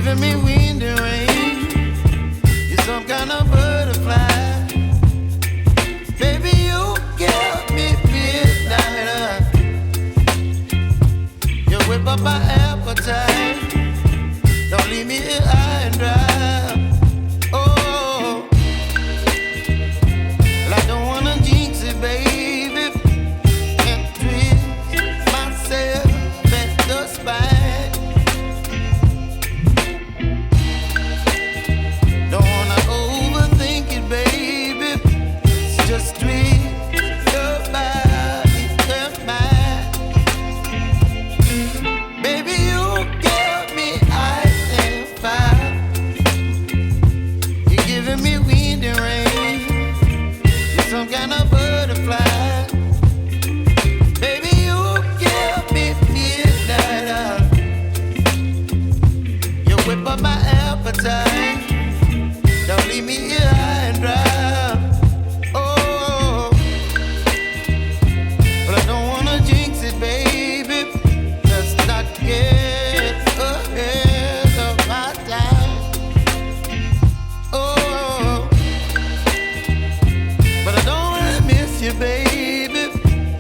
giving me wind and rain. You're some kind of butterfly. Baby, you give me midnight. You whip up my appetite. Don't leave me here high and dry. Oh, well, I don't wanna jinx it, baby. Can't twist myself at the spine. Don't wanna overthink it, baby. It's just twist your body and mine. Baby, you give me ice and fire. You're giving me wind and rain. You're some kind of butterfly. Baby, you give me midnight. You whip up my appetite. Don't leave me here high and dry. Oh, but I don't wanna jinx it, baby. Let's not get ahead of my time. Oh, but I don't wanna miss you, baby.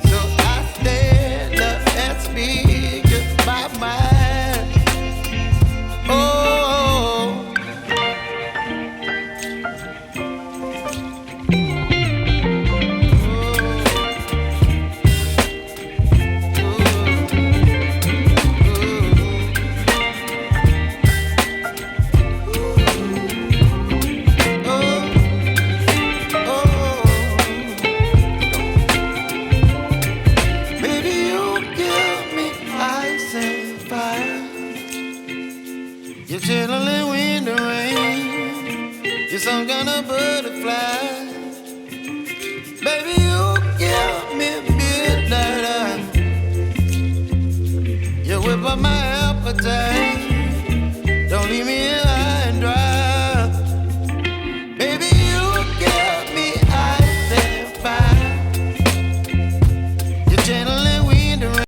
So I stand up and speak my mind. Oh. Baby, you give me ice and fire. You're chilling wind and rain. You're some kind of butterfly. Baby, you give me midnight. You whip up my appetite.